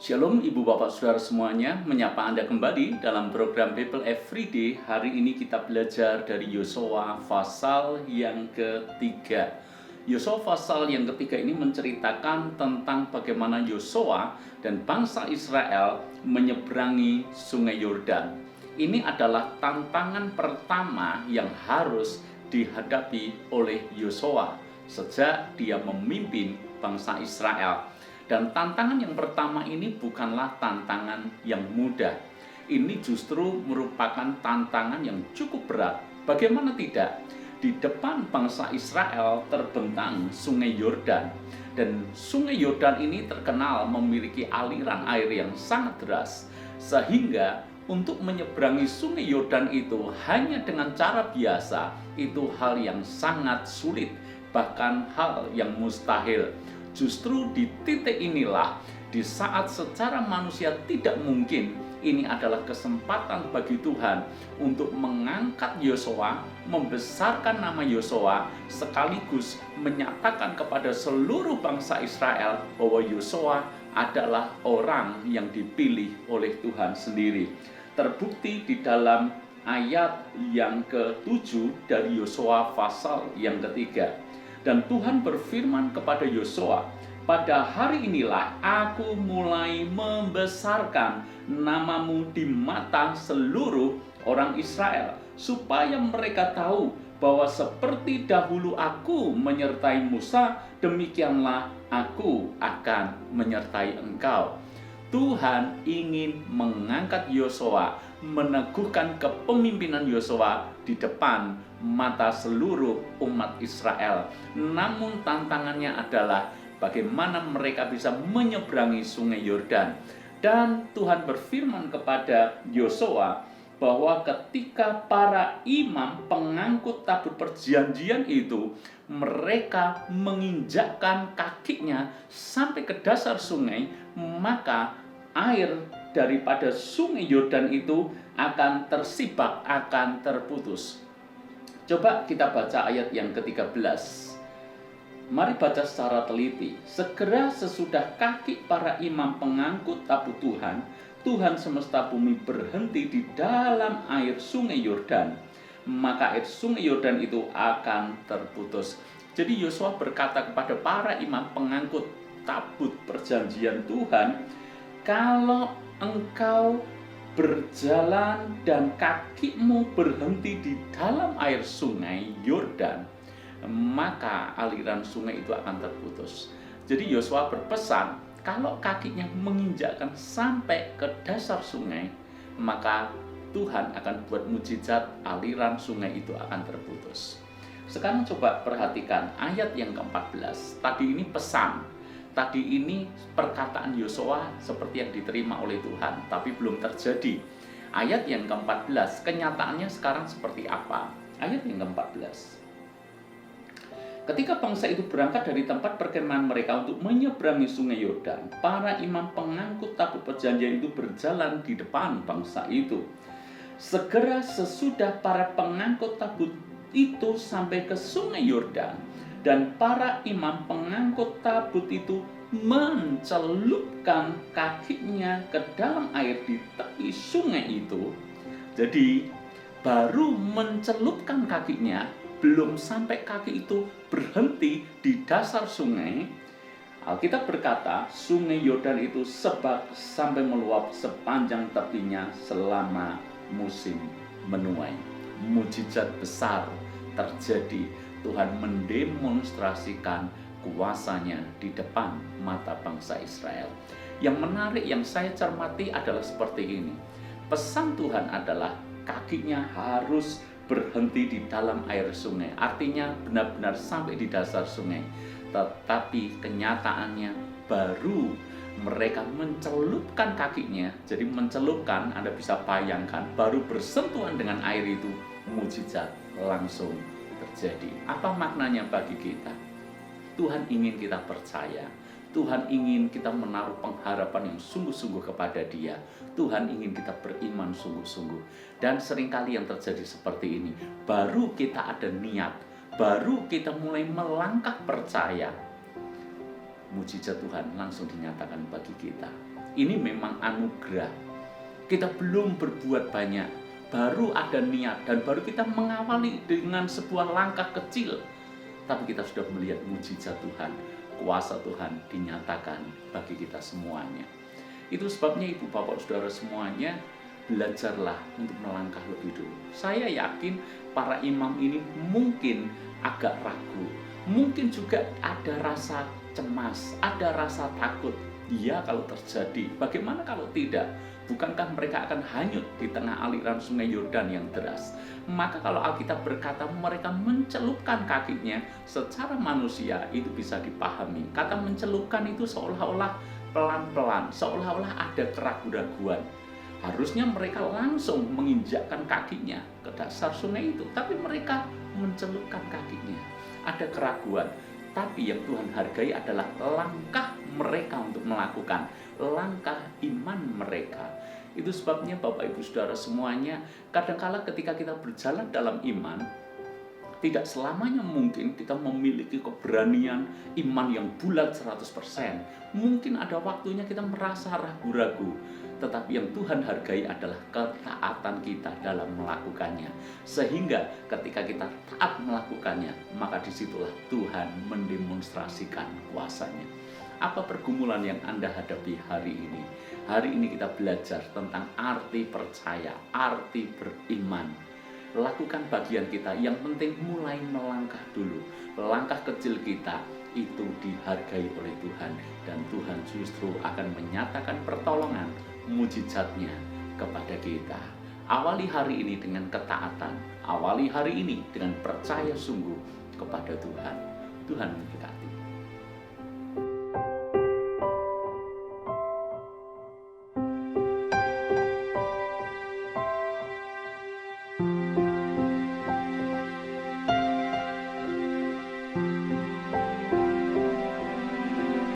Shalom Ibu Bapak Saudara semuanya, menyapa Anda kembali dalam program Bible Everyday. Hari ini kita belajar dari Yosua pasal yang ketiga. Yosua pasal yang ketiga ini menceritakan tentang bagaimana Yosua dan bangsa Israel menyeberangi sungai Yordan. Ini adalah tantangan pertama yang harus dihadapi oleh Yosua sejak dia memimpin bangsa Israel. Dan tantangan yang pertama ini bukanlah tantangan yang mudah. Ini justru merupakan tantangan yang cukup berat. Bagaimana tidak? Di depan bangsa Israel terbentang sungai Yordan. Dan sungai Yordan ini terkenal memiliki aliran air yang sangat deras. Sehingga untuk menyeberangi sungai Yordan itu hanya dengan cara biasa, itu hal yang sangat sulit, bahkan hal yang mustahil. Justru di titik inilah, di saat secara manusia tidak mungkin, ini adalah kesempatan bagi Tuhan untuk mengangkat Yosua, membesarkan nama Yosua, sekaligus menyatakan kepada seluruh bangsa Israel bahwa Yosua adalah orang yang dipilih oleh Tuhan sendiri. Terbukti di dalam ayat yang ke-7 dari Yosua pasal yang ketiga. Dan Tuhan berfirman kepada Yosua, pada hari inilah aku mulai membesarkan namamu di mata seluruh orang Israel, supaya mereka tahu bahwa seperti dahulu aku menyertai Musa, demikianlah aku akan menyertai engkau. Tuhan ingin mengangkat Yosua, meneguhkan kepemimpinan Yosua di depan mata seluruh umat Israel. Namun tantangannya adalah bagaimana mereka bisa menyeberangi sungai Yordan. Dan Tuhan berfirman kepada Yosua bahwa ketika para imam pengangkut tabut perjanjian itu, mereka menginjakkan kakinya sampai ke dasar sungai, maka air daripada sungai Yordan itu akan tersibak, akan terputus. Coba kita baca ayat yang ke-13. Mari baca secara teliti. Segera sesudah kaki para imam pengangkut tabut Tuhan, Tuhan semesta bumi berhenti di dalam air sungai Yordan. Maka air sungai Yordan itu akan terputus. Jadi Yosua berkata kepada para imam pengangkut tabut perjanjian Tuhan, kalau engkau berjalan dan kakimu berhenti di dalam air sungai Yordan, maka aliran sungai itu akan terputus. Jadi Yosua berpesan, kalau kakinya menginjakkan sampai ke dasar sungai, maka Tuhan akan buat mujizat, aliran sungai itu akan terputus. Sekarang coba perhatikan ayat yang ke-14. Tadi ini pesan. Tadi ini perkataan Yosua seperti yang diterima oleh Tuhan, tapi belum terjadi. Ayat yang ke-14, kenyataannya sekarang seperti apa? Ayat yang ke-14. Ketika bangsa itu berangkat dari tempat perkemahan mereka untuk menyeberangi sungai Yordan, para imam pengangkut tabut perjanjian itu berjalan di depan bangsa itu. Segera sesudah para pengangkut tabut itu sampai ke sungai Yordan, dan para imam pengangkut tabut itu mencelupkan kakinya ke dalam air di tepi sungai itu. Jadi baru mencelupkan kakinya, belum sampai kaki itu berhenti di dasar sungai. Alkitab berkata sungai Yordan itu sampai meluap sepanjang tepinya selama musim menuai. Mujizat besar terjadi. Tuhan mendemonstrasikan kuasanya di depan mata bangsa Israel. Yang menarik yang saya cermati adalah seperti ini. Pesan Tuhan adalah kakinya harus berhenti di dalam air sungai. Artinya benar-benar sampai di dasar sungai. Tetapi kenyataannya baru mereka mencelupkan kakinya. Jadi mencelupkan, Anda bisa bayangkan, baru bersentuhan dengan air itu, mujizat langsung terjadi. Apa maknanya bagi kita? Tuhan ingin kita percaya. Tuhan ingin kita menaruh pengharapan yang sungguh-sungguh kepada Dia. Tuhan ingin kita beriman sungguh-sungguh. Dan seringkali yang terjadi seperti ini, baru kita ada niat, baru kita mulai melangkah percaya, mujizat Tuhan langsung dinyatakan bagi kita. Ini memang anugerah. Kita belum berbuat banyak, baru ada niat dan baru kita mengawali dengan sebuah langkah kecil. Tapi kita sudah melihat mujizat Tuhan, kuasa Tuhan dinyatakan bagi kita semuanya. Itu sebabnya Ibu Bapak Saudara semuanya, belajarlah untuk melangkah lebih dulu. Saya yakin para imam ini mungkin agak ragu, mungkin juga ada rasa cemas, ada rasa takut. Ya, kalau terjadi, bagaimana kalau tidak? Bukankah mereka akan hanyut di tengah aliran sungai Yordan yang deras? Maka kalau Alkitab berkata mereka mencelupkan kakinya, secara manusia itu bisa dipahami. Kata mencelupkan itu seolah-olah pelan-pelan, seolah-olah ada keraguan-raguan. Harusnya mereka langsung menginjakkan kakinya ke dasar sungai itu, tapi mereka mencelupkan kakinya. Ada keraguan, tapi yang Tuhan hargai adalah langkah mereka untuk melakukan, langkah iman mereka. Itu sebabnya Bapak Ibu Saudara semuanya, kadangkala ketika kita berjalan dalam iman, tidak selamanya mungkin kita memiliki keberanian iman yang bulat 100%. Mungkin ada waktunya kita merasa ragu-ragu. Tetapi yang Tuhan hargai adalah ketaatan kita dalam melakukannya. Sehingga ketika kita taat melakukannya, maka disitulah Tuhan mendemonstrasikan kuasanya. Apa pergumulan yang Anda hadapi hari ini? Hari ini kita belajar tentang arti percaya, arti beriman. Lakukan bagian kita, yang penting mulai melangkah dulu. Langkah kecil kita itu dihargai oleh Tuhan, dan Tuhan justru akan menyatakan pertolongan, mujizatnya kepada kita. Awali hari ini dengan ketaatan, awali hari ini dengan percaya sungguh kepada Tuhan. Tuhan memberkati.